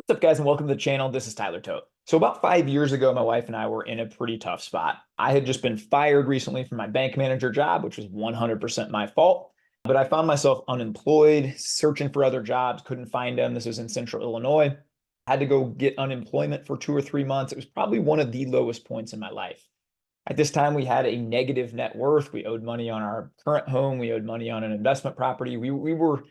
What's up, guys, and welcome to the channel. This is Tyler Tote. So about 5 years ago, my wife and I were in a pretty tough spot. I had just been fired recently from my bank manager job, which was 100% my fault. But I found myself unemployed, searching for other jobs, couldn't find them. This was in central Illinois. Had to go get unemployment for 2 or 3 months. It was probably one of the lowest points in my life. At this time, we had a negative net worth. We owed money on our current home. We owed money on an investment property. We were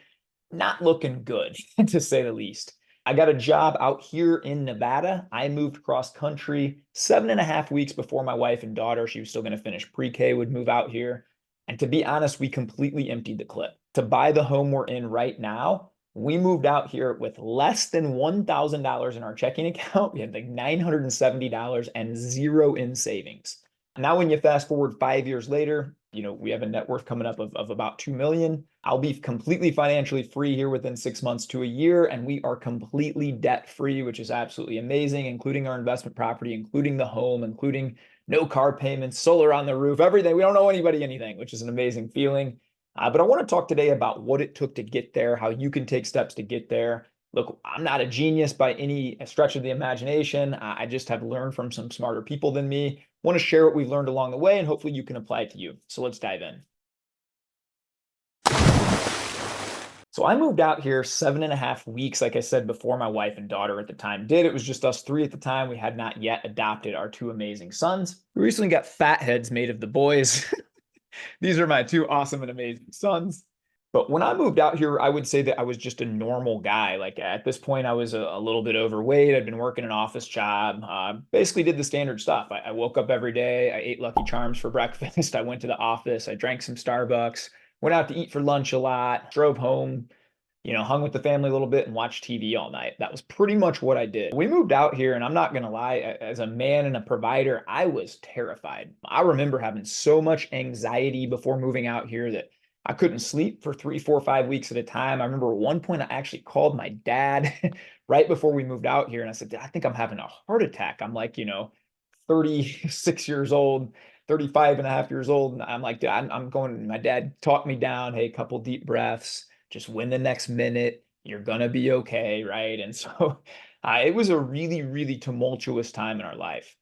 not looking good, to say the least. I got a job out here in Nevada. I moved cross country 7.5 weeks before my wife and daughter, she was still going to finish pre-K, would move out here. And to be honest, we completely emptied the clip. To buy the home we're in right now, we moved out here with less than $1,000 in our checking account. We had like $970 and zero in savings. Now, when you fast forward 5 years later, we have a net worth coming up of about 2 million. I'll be completely financially free here within 6 months to a year, and we are completely debt free, which is absolutely amazing, including our investment property, including the home, including no car payments, solar on the roof, everything. We don't owe anybody anything, which is an amazing feeling. But I want to talk today about what it took to get there, how you can take steps to get there. Look, I'm not a genius by any stretch of the imagination. I just have learned from some smarter people than me. Want to share what we've learned along the way, and hopefully you can apply it to you. So let's dive in. So I moved out here 7.5 weeks, like I said before, my wife and daughter at the time did. It was just us three at the time. We had not yet adopted our two amazing sons. We recently got fat heads made of the boys. These are my two awesome and amazing sons. But when I moved out here, I would say that I was just a normal guy. Like at this point, I was a little bit overweight. I'd been working an office job, basically did the standard stuff. I woke up every day. I ate Lucky Charms for breakfast. I went to the office. I drank some Starbucks, went out to eat for lunch a lot, drove home, hung with the family a little bit and watched TV all night. That was pretty much what I did. We moved out here, and I'm not going to lie, as a man and a provider, I was terrified. I remember having so much anxiety before moving out here that I couldn't sleep for 3, 4, 5 weeks at a time. I remember at one point I actually called my dad right before we moved out here, and I said, I think I'm having a heart attack. I'm like, 36 years old, 35 and a half years old. And I'm like, I'm going, my dad talked me down. Hey, a couple deep breaths, just win the next minute. You're going to be okay. Right. And so it was a really, really tumultuous time in our life.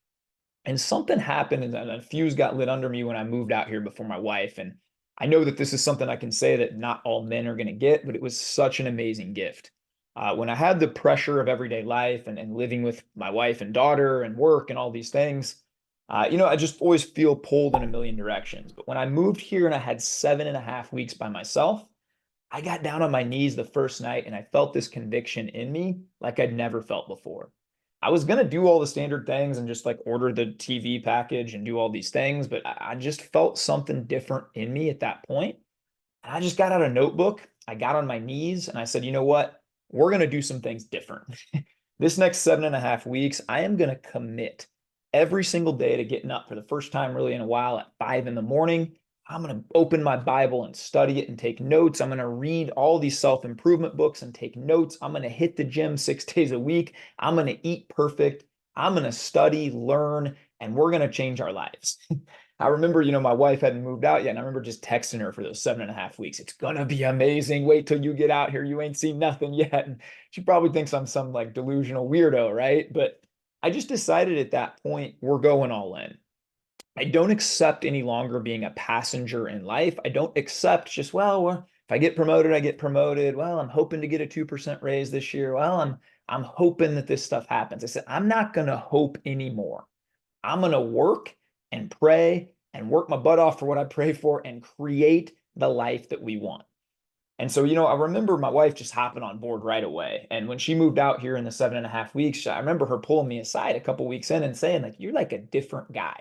And something happened, and a fuse got lit under me when I moved out here before my wife. And I know that this is something I can say that not all men are going to get, but it was such an amazing gift. When I had the pressure of everyday life and living with my wife and daughter and work and all these things, I just always feel pulled in a million directions. But when I moved here and I had 7.5 weeks by myself, I got down on my knees the first night and I felt this conviction in me like I'd never felt before. I was going to do all the standard things and just like order the TV package and do all these things, but I just felt something different in me at that point. And I just got out a notebook. I got on my knees and I said, you know what? We're going to do some things different. This next 7.5 weeks, I am going to commit every single day to getting up for the first time really in a while at 5 in the morning. I'm going to open my Bible and study it and take notes. I'm going to read all these self-improvement books and take notes. I'm going to hit the gym 6 days a week. I'm going to eat perfect. I'm going to study, learn, and we're going to change our lives. I remember, my wife hadn't moved out yet, and I remember just texting her for those 7.5 weeks. It's going to be amazing. Wait till you get out here. You ain't seen nothing yet. And she probably thinks I'm some like delusional weirdo, right? But I just decided at that point, we're going all in. I don't accept any longer being a passenger in life. I don't accept just, well, if I get promoted, I get promoted. Well, I'm hoping to get a 2% raise this year. Well, I'm hoping that this stuff happens. I said, I'm not going to hope anymore. I'm going to work and pray and work my butt off for what I pray for and create the life that we want. And so, I remember my wife just hopping on board right away. And when she moved out here in the 7.5 weeks, I remember her pulling me aside a couple weeks in and saying, like, you're like a different guy.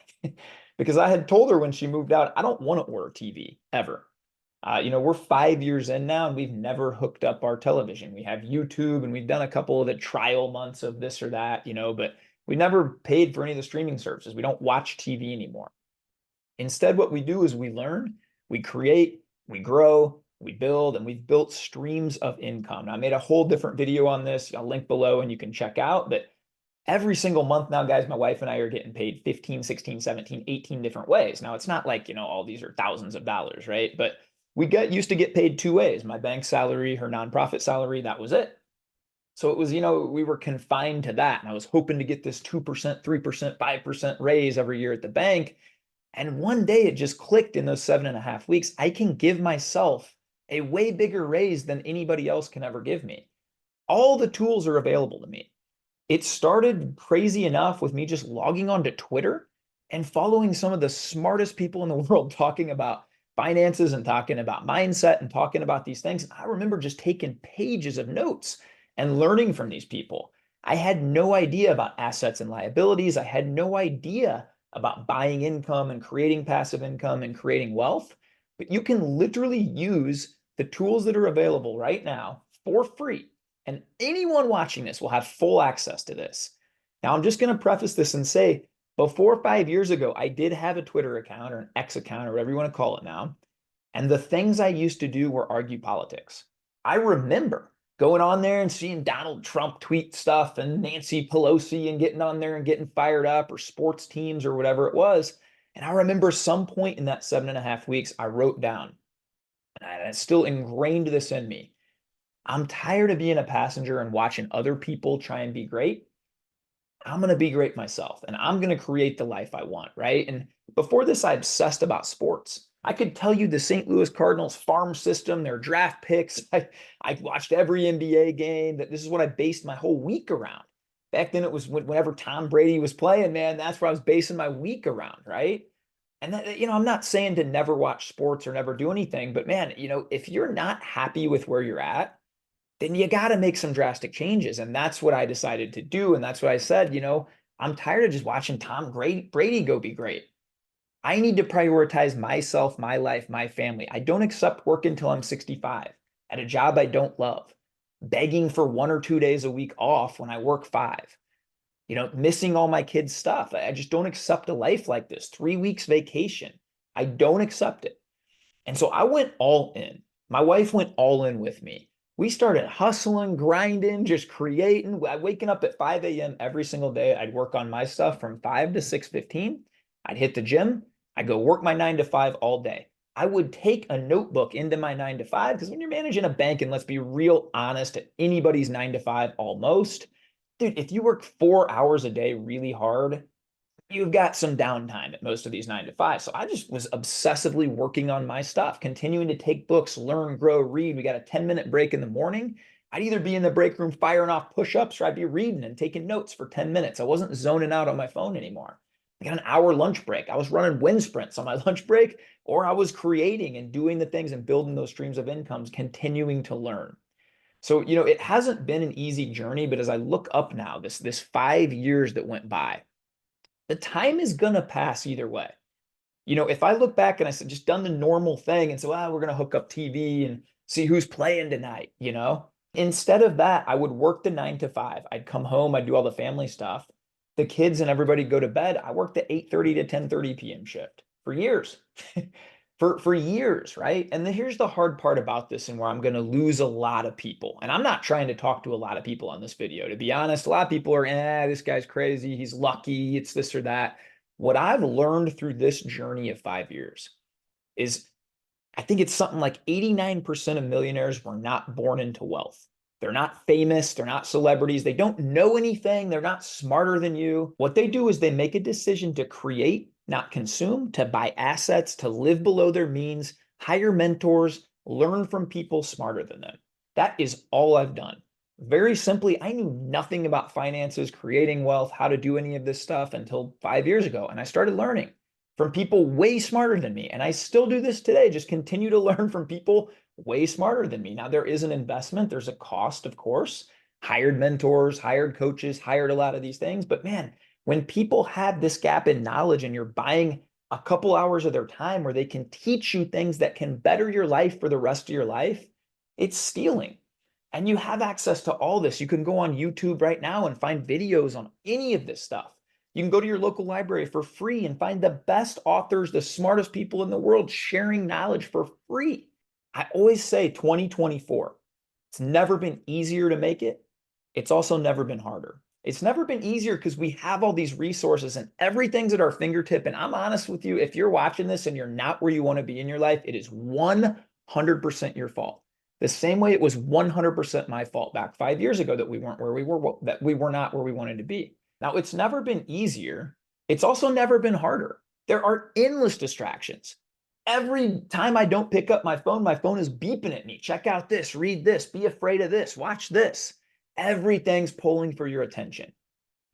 Because I had told her when she moved out, I don't want to order TV ever. We're 5 years in now and we've never hooked up our television. We have YouTube and we've done a couple of the trial months of this or that, but we never paid for any of the streaming services. We don't watch TV anymore. Instead, what we do is we learn, we create, we grow, we build, and we've built streams of income. Now, I made a whole different video on this. I'll link below and you can check out. But every single month now, guys, my wife and I are getting paid 15, 16, 17, 18 different ways. Now, it's not like, all these are thousands of dollars, right? But we used to get paid two ways. My bank salary, her nonprofit salary, that was it. So it was, we were confined to that. And I was hoping to get this 2%, 3%, 5% raise every year at the bank. And one day it just clicked in those 7.5 weeks. I can give myself a way bigger raise than anybody else can ever give me. All the tools are available to me. It started crazy enough with me just logging onto Twitter and following some of the smartest people in the world talking about finances and talking about mindset and talking about these things. And I remember just taking pages of notes and learning from these people. I had no idea about assets and liabilities. I had no idea about buying income and creating passive income and creating wealth. But you can literally use the tools that are available right now for free, and anyone watching this will have full access to this. Now, I'm just going to preface this and say, before 5 years ago, I did have a Twitter account or an X account or whatever you want to call it now. And the things I used to do were argue politics. I remember going on there and seeing Donald Trump tweet stuff and Nancy Pelosi and getting on there and getting fired up, or sports teams or whatever it was. And I remember some point in that 7.5 weeks, I wrote down, and it's still ingrained this in me. I'm tired of being a passenger and watching other people try and be great. I'm going to be great myself, and I'm going to create the life I want, right? And before this, I obsessed about sports. I could tell you the St. Louis Cardinals farm system, their draft picks. I watched every NBA game. That this is what I based my whole week around. Back then, it was whenever Tom Brady was playing, man, that's what I was basing my week around, right? And that, I'm not saying to never watch sports or never do anything, but man, if you're not happy with where you're at, then you got to make some drastic changes. And that's what I decided to do. And that's what I said, I'm tired of just watching Tom Brady go be great. I need to prioritize myself, my life, my family. I don't accept work until I'm 65 at a job I don't love, begging for 1 or 2 days a week off when I work 5, missing all my kids' stuff. I just don't accept a life like this. 3 weeks vacation. I don't accept it. And so I went all in. My wife went all in with me. We started hustling, grinding, just creating. Waking up at 5 a.m. every single day. I'd work on my stuff from 5 to 6:15. I'd hit the gym. I'd go work my 9 to 5 all day. I would take a notebook into my 9 to 5, because when you're managing a bank, and let's be real honest, at anybody's 9 to 5 almost, dude, if you work 4 hours a day really hard, you've got some downtime at most of these 9 to 5. So I just was obsessively working on my stuff, continuing to take books, learn, grow, read. We got a 10-minute break in the morning. I'd either be in the break room firing off push-ups, or I'd be reading and taking notes for 10 minutes. I wasn't zoning out on my phone anymore. I got an hour lunch break. I was running wind sprints on my lunch break, or I was creating and doing the things and building those streams of incomes, continuing to learn. So, it hasn't been an easy journey, but as I look up now, this 5 years that went by, the time is going to pass either way. If I look back and I said, just done the normal thing and say, well, we're going to hook up TV and see who's playing tonight, instead of that, I would work the 9 to 5. I'd come home, I'd do all the family stuff. The kids and everybody go to bed. I worked the 8:30 to 10:30 p.m. shift for years. For years, right? And then here's the hard part about this, and where I'm going to lose a lot of people. And I'm not trying to talk to a lot of people on this video. To be honest, a lot of people are, this guy's crazy. He's lucky. It's this or that. What I've learned through this journey of 5 years is, I think it's something like 89% of millionaires were not born into wealth. They're not famous. They're not celebrities. They don't know anything. They're not smarter than you. What they do is they make a decision to create, not consume, to buy assets, to live below their means, hire mentors, learn from people smarter than them. That is all I've done. Very simply, I knew nothing about finances, creating wealth, how to do any of this stuff until 5 years ago. And I started learning from people way smarter than me. And I still do this today, just continue to learn from people way smarter than me. Now, there is an investment, there's a cost, of course. Hired mentors, hired coaches, hired a lot of these things. But man, when people have this gap in knowledge and you're buying a couple hours of their time where they can teach you things that can better your life for the rest of your life, it's stealing. And you have access to all this. You can go on YouTube right now and find videos on any of this stuff. You can go to your local library for free and find the best authors, the smartest people in the world sharing knowledge for free. I always say 2024, it's never been easier to make it. It's also never been harder. It's never been easier because we have all these resources and everything's at our fingertip. And I'm honest with you, if you're watching this and you're not where you want to be in your life, it is 100% your fault. The same way it was 100% my fault back 5 years ago that we weren't where we were, that we were not where we wanted to be. Now, it's never been easier. It's also never been harder. There are endless distractions. Every time I don't pick up my phone is beeping at me. Check out this, read this, be afraid of this, watch this. Everything's pulling for your attention.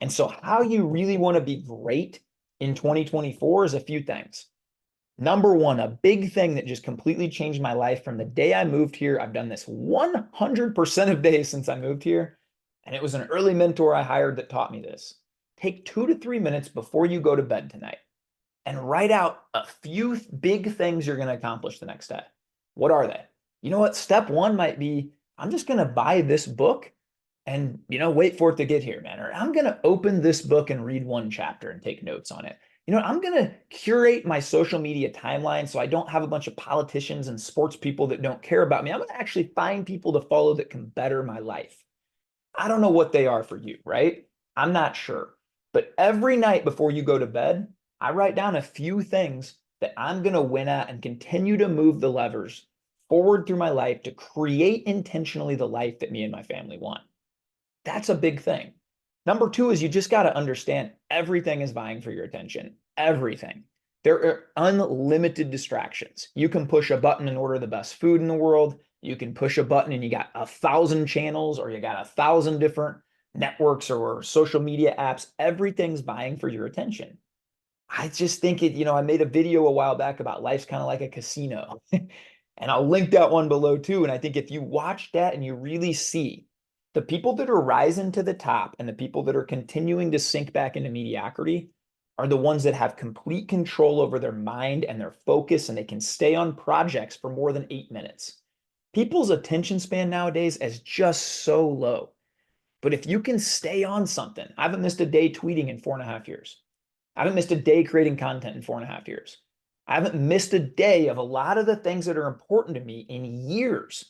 And so, how you really want to be great in 2024 is a few things. Number one, a big thing that just completely changed my life from the day I moved here. I've done this 100% of days since I moved here. And it was an early mentor I hired that taught me this. Take 2 to 3 minutes before you go to bed tonight and write out a few big things you're going to accomplish the next day. What are they? You know what? Step one might be, I'm just going to buy this book and, wait for it to get here, man. Or I'm going to open this book and read one chapter and take notes on it. I'm going to curate my social media timeline so I don't have a bunch of politicians and sports people that don't care about me. I'm going to actually find people to follow that can better my life. I don't know what they are for you, right? I'm not sure. But every night before you go to bed, I write down a few things that I'm going to win at and continue to move the levers forward through my life to create intentionally the life that me and my family want. That's a big thing. Number two is you just got to understand everything is vying for your attention. Everything. There are unlimited distractions. You can push a button and order the best food in the world. You can push a button and you got 1,000 channels, or you got 1,000 different networks or social media apps. Everything's vying for your attention. I just think I made a video a while back about life's kind of like a casino. And I'll link that one below too. And I think if you watch that and you really see the people that are rising to the top and the people that are continuing to sink back into mediocrity are the ones that have complete control over their mind and their focus, and they can stay on projects for more than 8 minutes. People's attention span nowadays is just so low. But if you can stay on something, I haven't missed a day tweeting in 4.5 years. I haven't missed a day creating content in 4.5 years. I haven't missed a day of a lot of the things that are important to me in years.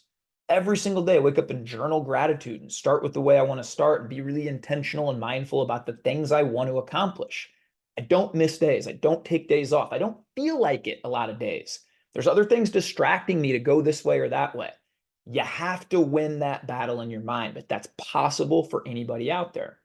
Every single day, I wake up and journal gratitude and start with the way I want to start and be really intentional and mindful about the things I want to accomplish. I don't miss days. I don't take days off. I don't feel like it a lot of days. There's other things distracting me to go this way or that way. You have to win that battle in your mind, but that's possible for anybody out there.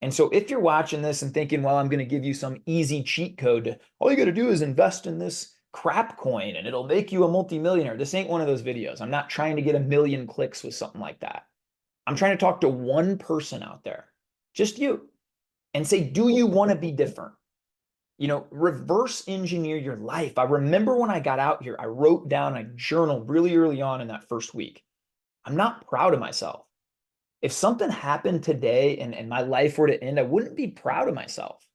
And so if you're watching this and thinking, well, I'm going to give you some easy cheat code, all you got to do is invest in this crap coin and it'll make you a multimillionaire. This ain't one of those videos. I'm not trying to get 1 million clicks with something like that. I'm trying to talk to one person out there, just you, and say, do you want to be different? Reverse engineer your life. I remember when I got out here, I wrote down, I journaled really early on in that first week. I'm not proud of myself. If something happened today and my life were to end, I wouldn't be proud of myself.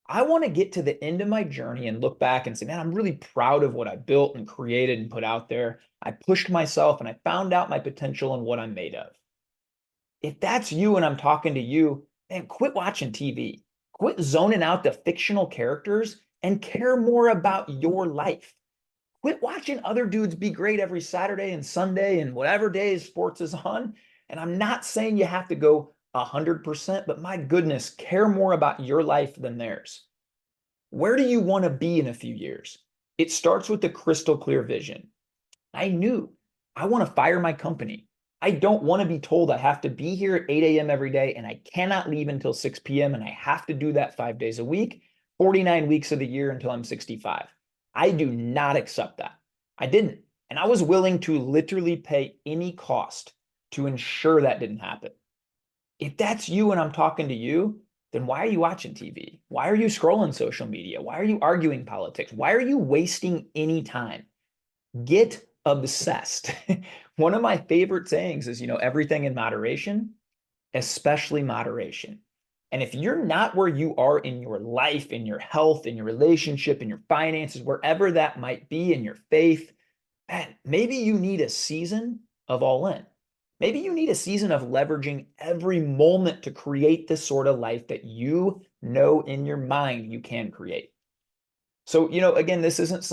I want to get to the end of my journey and look back and say, man, I'm really proud of what I built and created and put out there. I pushed myself and I found out my potential and what I'm made of. If that's you and I'm talking to you, man, quit watching TV. Quit zoning out the fictional characters and care more about your life. Quit watching other dudes be great every Saturday and Sunday and whatever days sports is on. And I'm not saying you have to go 100%, but my goodness, care more about your life than theirs. Where do you want to be in a few years? It starts with a crystal clear vision. I knew I want to fire my company. I don't want to be told I have to be here at 8 a.m. every day and I cannot leave until 6 p.m. and I have to do that 5 days a week, 49 weeks of the year until I'm 65. I do not accept that. I didn't. And I was willing to literally pay any cost to ensure that didn't happen. If that's you and I'm talking to you, then why are you watching TV? Why are you scrolling social media? Why are you arguing politics? Why are you wasting any time? Get obsessed. One of my favorite sayings is, everything in moderation, especially moderation. And if you're not where you are in your life, in your health, in your relationship, in your finances, wherever that might be, in your faith, man, maybe you need a season of all in. Maybe you need a season of leveraging every moment to create the sort of life that you know in your mind you can create. So, again, this isn't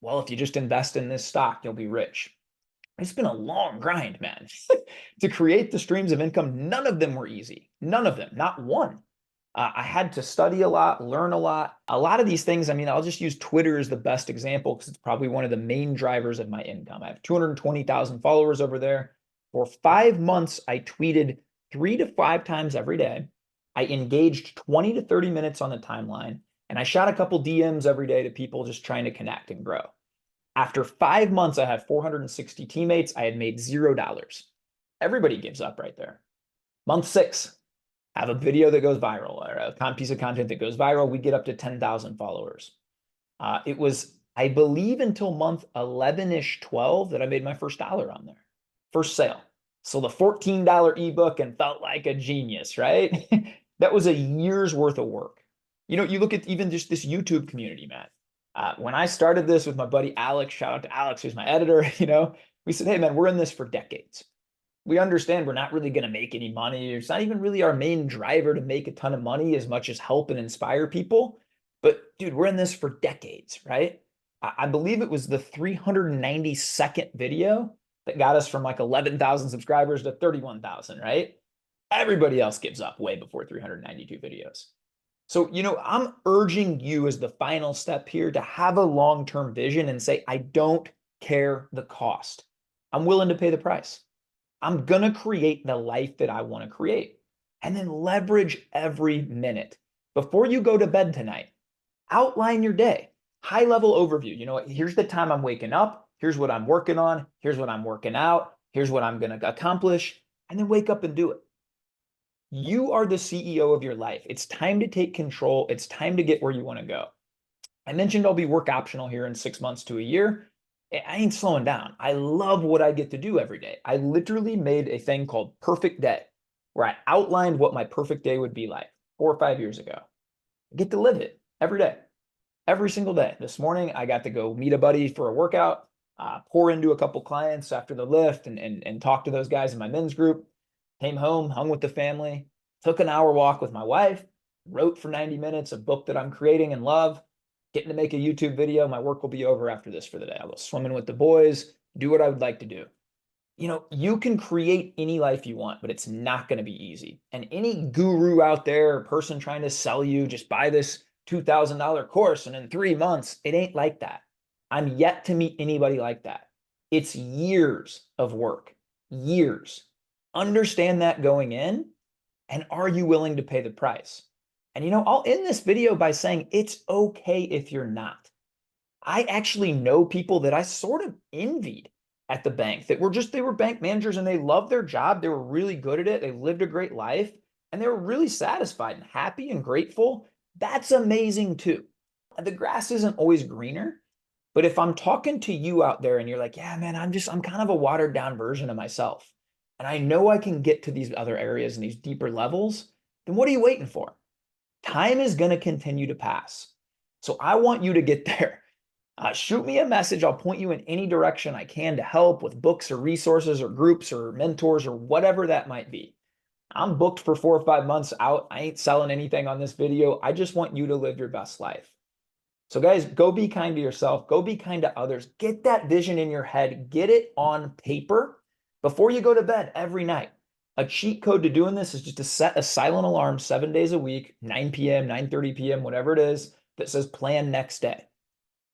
if you just invest in this stock, you'll be rich. It's been a long grind, man. To create the streams of income, none of them were easy. None of them, not one. I had to study a lot, learn a lot. A lot of these things, I mean, I'll just use Twitter as the best example because it's probably one of the main drivers of my income. I have 220,000 followers over there. For 5 months, I tweeted 3 to 5 times every day. I engaged 20 to 30 minutes on the timeline, and I shot a couple DMs every day to people just trying to connect and grow. After 5 months, I had 460 teammates. I had made $0. Everybody gives up right there. Month 6, have a video that goes viral or a piece of content that goes viral. We get up to 10,000 followers. It was, I believe, until month 11-ish, 12 that I made my first dollar on there. First sale. Sold a $14 ebook and felt like a genius, right? That was a year's worth of work. You know, you look at even just this YouTube community, man. When I started this with my buddy Alex, shout out to Alex, who's my editor, we said, hey, man, we're in this for decades. We understand we're not really going to make any money. It's not even really our main driver to make a ton of money as much as help and inspire people. But dude, we're in this for decades, right? I believe it was the 392nd video that got us from like 11,000 subscribers to 31,000, right? Everybody else gives up way before 392 videos. So, I'm urging you as the final step here to have a long-term vision and say, I don't care the cost. I'm willing to pay the price. I'm going to create the life that I want to create, and then leverage every minute. Before you go to bed tonight, outline your day, high level overview. Here's the time I'm waking up. Here's what I'm working on. Here's what I'm working out. Here's what I'm going to accomplish, and then wake up and do it. You are the CEO of your life. It's time to take control. It's time to get where you want to go. I mentioned I'll be work optional here in 6 months to a year. I ain't slowing down. I love what I get to do every day. I literally made a thing called Perfect Day, where I outlined what my perfect day would be like 4 or 5 years ago. I get to live it every day, every single day. This morning, I got to go meet a buddy for a workout, pour into a couple clients after the lift and talk to those guys in my men's group. Came home, hung with the family, took an hour walk with my wife, wrote for 90 minutes a book that I'm creating and love, getting to make a YouTube video. My work will be over after this for the day. I'll go swimming with the boys, do what I would like to do. You can create any life you want, but it's not going to be easy. And any guru out there or person trying to sell you, just buy this $2,000 course and in 3 months, it ain't like that. I'm yet to meet anybody like that. It's years of work, years. Understand that going in, and are you willing to pay the price? And I'll end this video by saying it's okay if you're not. I actually know people that I sort of envied at the bank that they were bank managers and they loved their job. They were really good at it. They lived a great life and they were really satisfied and happy and grateful. That's amazing too. The grass isn't always greener, but if I'm talking to you out there and you're like, yeah, man, I'm kind of a watered down version of myself, and I know I can get to these other areas and these deeper levels, then what are you waiting for? Time is going to continue to pass. So I want you to get there. Shoot me a message. I'll point you in any direction I can to help with books or resources or groups or mentors or whatever that might be. I'm booked for 4 or 5 months out. I ain't selling anything on this video. I just want you to live your best life. So guys, go be kind to yourself. Go be kind to others. Get that vision in your head. Get it on paper before you go to bed every night. A cheat code to doing this is just to set a silent alarm 7 days a week, 9 p.m., 9:30 p.m., whatever it is, that says plan next day.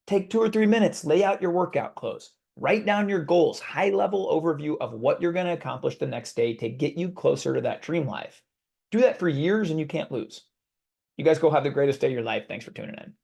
Take 2 or 3 minutes, lay out your workout clothes, write down your goals, high level overview of what you're going to accomplish the next day to get you closer to that dream life. Do that for years and you can't lose. You guys go have the greatest day of your life. Thanks for tuning in.